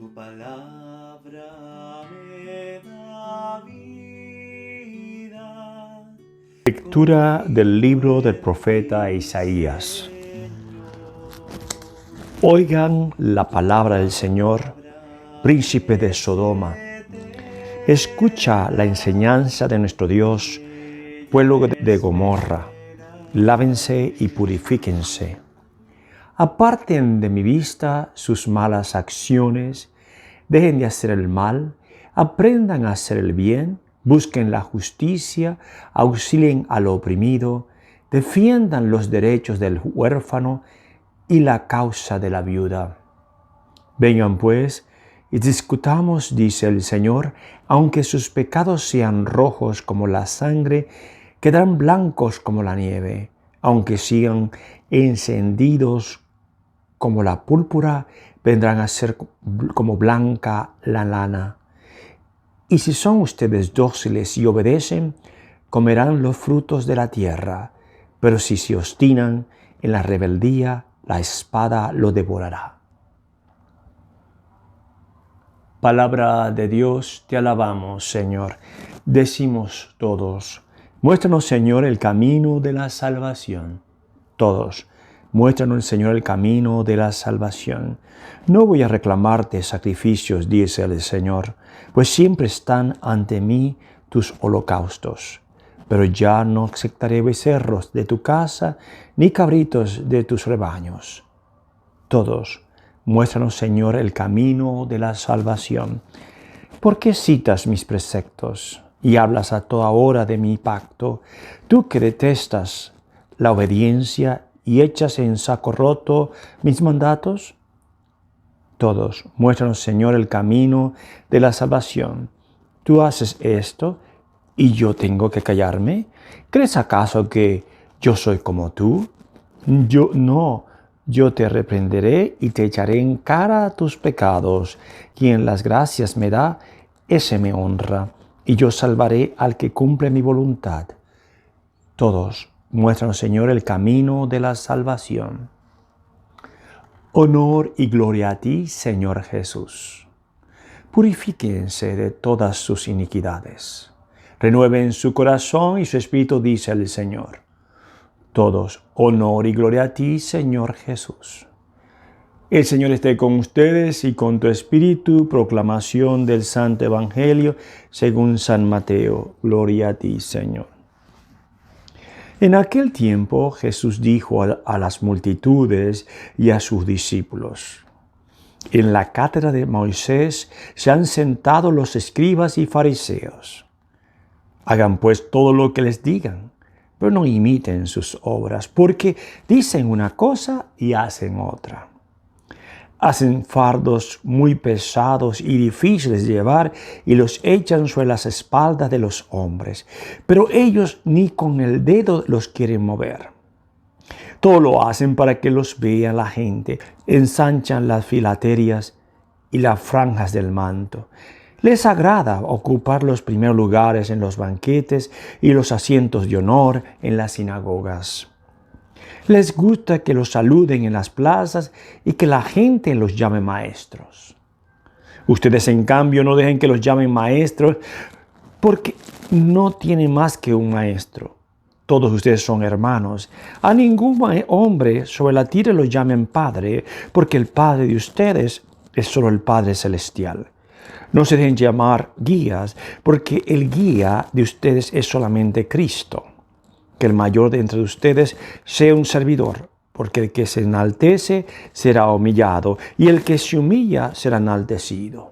Tu palabra me da vida. Lectura del libro del profeta Isaías. Oigan la palabra del Señor, príncipe de Sodoma. Escucha la enseñanza de nuestro Dios, pueblo de Gomorra. Lávense y purifíquense. Aparten de mi vista sus malas acciones, dejen de hacer el mal, aprendan a hacer el bien, busquen la justicia, auxilien al oprimido, defiendan los derechos del huérfano y la causa de la viuda. Vengan pues y discutamos, dice el Señor, aunque sus pecados sean rojos como la sangre, quedarán blancos como la nieve, aunque sigan encendidos como la púrpura, vendrán a ser como blanca la lana. Y si son ustedes dóciles y obedecen, comerán los frutos de la tierra. Pero si se obstinan en la rebeldía, la espada lo devorará. Palabra de Dios, te alabamos, Señor. Decimos todos, muéstranos, Señor, el camino de la salvación. Todos. Muéstranos, Señor, el camino de la salvación. No voy a reclamarte sacrificios, dice el Señor, pues siempre están ante mí tus holocaustos. Pero ya no aceptaré becerros de tu casa, ni cabritos de tus rebaños. Todos, muéstranos, Señor, el camino de la salvación. ¿Por qué citas mis preceptos y hablas a toda hora de mi pacto? Tú que detestas la obediencia y echas en saco roto mis mandatos. Todos, muéstranos, Señor, el camino de la salvación. Tú haces esto y yo tengo que callarme. ¿Crees acaso que yo soy como tú? Yo te reprenderé y te echaré en cara tus pecados. Quien las gracias me da, ese me honra, y yo salvaré al que cumple mi voluntad. Todos, muéstranos, Señor, el camino de la salvación. Honor y gloria a ti, Señor Jesús. Purifíquense de todas sus iniquidades. Renueven su corazón y su espíritu, dice el Señor. Todos, honor y gloria a ti, Señor Jesús. El Señor esté con ustedes y con tu espíritu. Proclamación del Santo Evangelio según San Mateo. Gloria a ti, Señor. En aquel tiempo Jesús dijo a las multitudes y a sus discípulos: en la cátedra de Moisés se han sentado los escribas y fariseos. Hagan pues todo lo que les digan, pero no imiten sus obras, porque dicen una cosa y hacen otra. Hacen fardos muy pesados y difíciles de llevar y los echan sobre las espaldas de los hombres, pero ellos ni con el dedo los quieren mover. Todo lo hacen para que los vea la gente. Ensanchan las filaterias y las franjas del manto. Les agrada ocupar los primeros lugares en los banquetes y los asientos de honor en las sinagogas. Les gusta que los saluden en las plazas y que la gente los llame maestros. Ustedes, en cambio, no dejen que los llamen maestros, porque no tienen más que un maestro. Todos ustedes son hermanos. A ningún hombre sobre la tierra lo llamen padre, porque el Padre de ustedes es solo el Padre celestial. No se dejen llamar guías, porque el guía de ustedes es solamente Cristo. Que el mayor de entre ustedes sea un servidor, porque el que se enaltece será humillado, y el que se humilla será enaltecido.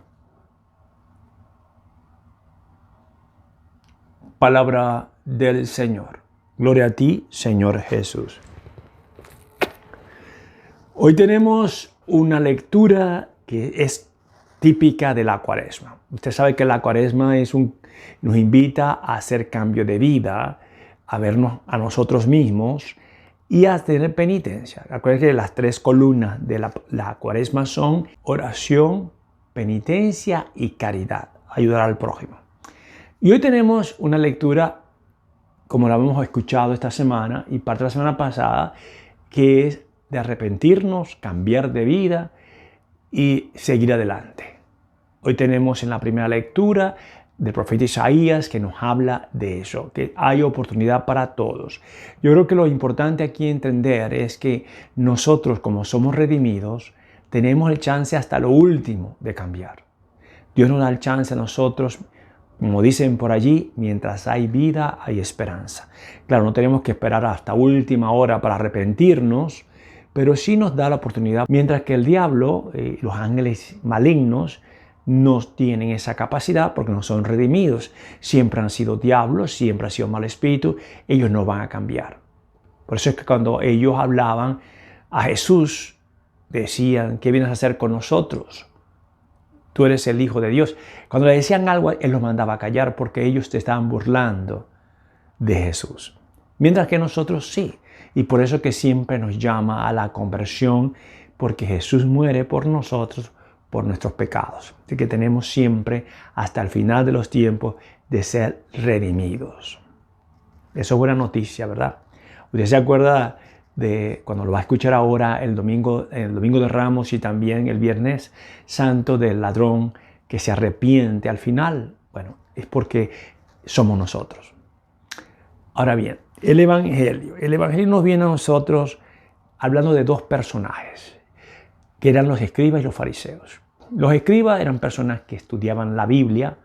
Palabra del Señor. Gloria a ti, Señor Jesús. Hoy tenemos una lectura que es típica de la Cuaresma. Usted sabe que la Cuaresma nos invita a hacer cambio de vida, a vernos a nosotros mismos y a tener penitencia. Acuérdense que las tres columnas de la Cuaresma son oración, penitencia y caridad, ayudar al prójimo. Y hoy tenemos una lectura, como la hemos escuchado esta semana y parte de la semana pasada, que es de arrepentirnos, cambiar de vida y seguir adelante. Hoy tenemos en la primera lectura del profeta Isaías que nos habla de eso, que hay oportunidad para todos. Yo creo que lo importante aquí entender es que nosotros, como somos redimidos, tenemos el chance hasta lo último de cambiar. Dios nos da el chance a nosotros, como dicen por allí, mientras hay vida, hay esperanza. Claro, no tenemos que esperar hasta última hora para arrepentirnos, pero sí nos da la oportunidad, mientras que el diablo, los ángeles malignos, no tienen esa capacidad porque no son redimidos. Siempre han sido diablos, siempre han sido mal espíritu, ellos no van a cambiar. Por eso es que cuando ellos hablaban a Jesús, decían, ¿qué vienes a hacer con nosotros? Tú eres el Hijo de Dios. Cuando le decían algo, Él los mandaba a callar porque ellos te estaban burlando de Jesús. Mientras que nosotros sí. Y por eso que siempre nos llama a la conversión, porque Jesús muere por nosotros, por nuestros pecados. Así que tenemos siempre, hasta el final de los tiempos, de ser redimidos. Eso es buena noticia, ¿verdad? Usted se acuerda de cuando lo va a escuchar ahora el domingo de Ramos y también el Viernes Santo del ladrón que se arrepiente al final. Bueno, es porque somos nosotros. Ahora bien, el Evangelio nos viene a nosotros hablando de dos personajes, que eran los escribas y los fariseos. Los escribas eran personas que estudiaban la Biblia,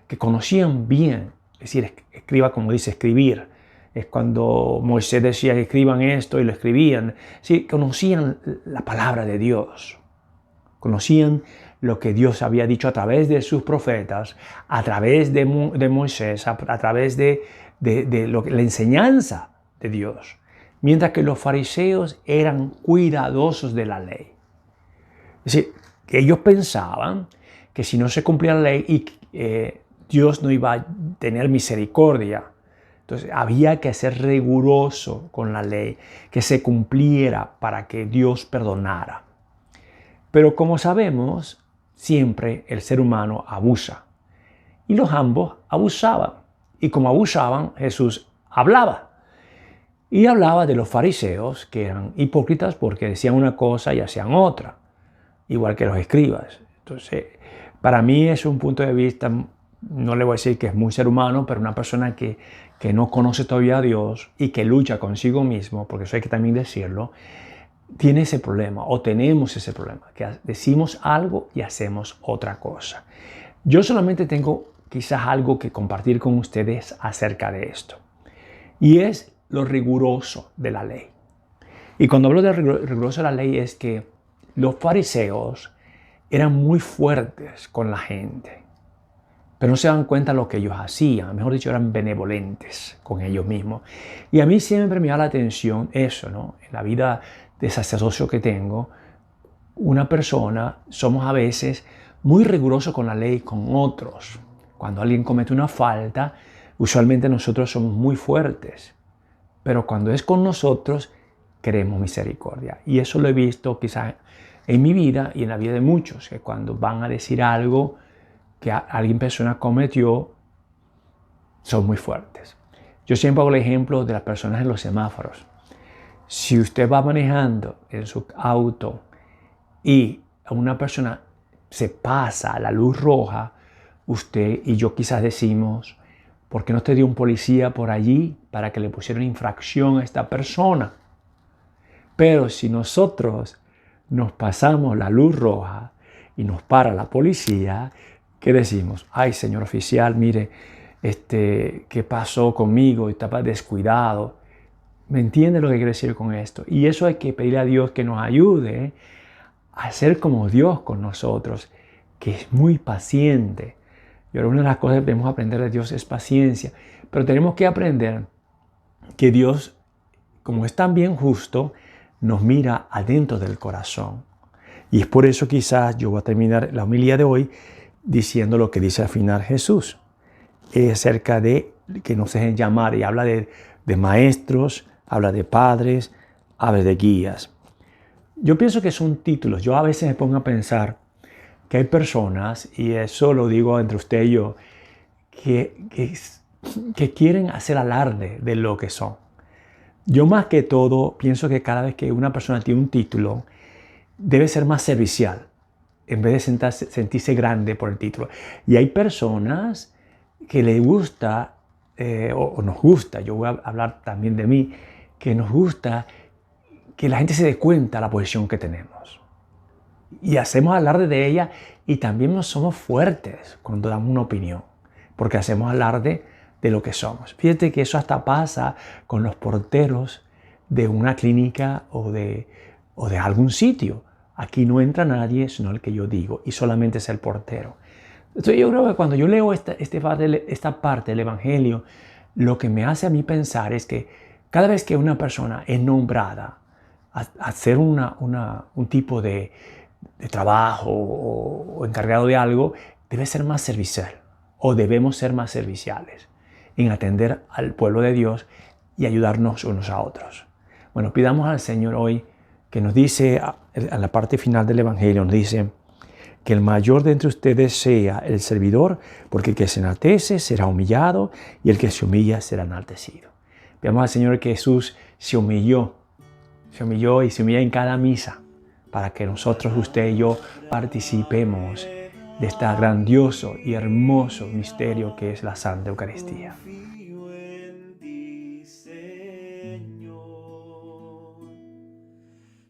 que conocían bien, es decir, escriba como dice escribir, es cuando Moisés decía que escriban esto y lo escribían. Sí, conocían la palabra de Dios, conocían lo que Dios había dicho a través de sus profetas, a través de Moisés, a través de la enseñanza de Dios. Mientras que los fariseos eran cuidadosos de la ley. Es decir, que ellos pensaban que si no se cumplía la ley, Dios no iba a tener misericordia. Entonces había que ser riguroso con la ley, que se cumpliera para que Dios perdonara. Pero como sabemos, siempre el ser humano abusa. Y los ambos abusaban. Y como abusaban, Jesús hablaba. Y hablaba de los fariseos, que eran hipócritas porque decían una cosa y hacían otra. Igual que los escribas. Entonces, para mí es un punto de vista, no le voy a decir que es muy ser humano, pero una persona que no conoce todavía a Dios y que lucha consigo mismo, porque eso hay que también decirlo, tiene ese problema o tenemos ese problema, que decimos algo y hacemos otra cosa. Yo solamente tengo quizás algo que compartir con ustedes acerca de esto, y es lo riguroso de la ley. Y cuando hablo de riguroso de la ley es que los fariseos eran muy fuertes con la gente, pero no se daban cuenta de lo que ellos hacían. Mejor dicho, eran benevolentes con ellos mismos. Y a mí siempre me da la atención eso, ¿no? En la vida de sacerdocio que tengo, una persona, somos a veces muy rigurosos con la ley con otros. Cuando alguien comete una falta, usualmente nosotros somos muy fuertes. Pero cuando es con nosotros, queremos misericordia. Y eso lo he visto quizás en mi vida y en la vida de muchos, que cuando van a decir algo que alguien persona cometió, son muy fuertes. Yo siempre hago el ejemplo de las personas en los semáforos. Si usted va manejando en su auto y a una persona se pasa a la luz roja, usted y yo quizás decimos, ¿por qué no te dio un policía por allí para que le pusiera una infracción a esta persona? Pero si nosotros nos pasamos la luz roja y nos para la policía, ¿qué decimos? Ay, señor oficial, mire, ¿qué pasó conmigo? Estaba descuidado. ¿Me entiende lo que quiero decir con esto? Y eso hay que pedirle a Dios que nos ayude a ser como Dios con nosotros, que es muy paciente. Y ahora una de las cosas que debemos aprender de Dios es paciencia. Pero tenemos que aprender que Dios, como es tan bien justo, nos mira adentro del corazón. Y es por eso quizás yo voy a terminar la homilía de hoy diciendo lo que dice al final Jesús. Es acerca de que nos dejen llamar y habla de maestros, habla de padres, habla de guías. Yo pienso que son títulos. Yo a veces me pongo a pensar que hay personas, y eso lo digo entre usted y yo, que quieren hacer alarde de lo que son. Yo más que todo pienso que cada vez que una persona tiene un título, debe ser más servicial. en vez de sentirse grande por el título. Y hay personas que les gusta, o nos gusta, yo voy a hablar también de mí, que nos gusta que la gente se dé cuenta de la posición que tenemos. Y hacemos alarde de ella y también no somos fuertes cuando damos una opinión, porque hacemos alarde de lo que somos. Fíjate que eso hasta pasa con los porteros de una clínica o de algún sitio. Aquí no entra nadie sino el que yo digo y solamente es el portero. Entonces yo creo que cuando yo leo esta parte del Evangelio, lo que me hace a mí pensar es que cada vez que una persona es nombrada a hacer un tipo de trabajo o encargado de algo, debe ser más servicial o debemos ser más serviciales en atender al pueblo de Dios y ayudarnos unos a otros. Bueno, pidamos al Señor hoy que nos dice, a la parte final del Evangelio, nos dice que el mayor de entre ustedes sea el servidor, porque el que se enaltece será humillado y el que se humilla será enaltecido. Pidamos al Señor que Jesús se humilló y se humilla en cada misa para que nosotros, usted y yo, participemos de este grandioso y hermoso misterio que es la Santa Eucaristía. Confío en ti, Señor.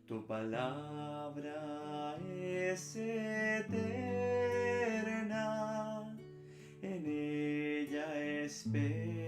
Tu palabra es eterna, en ella espero.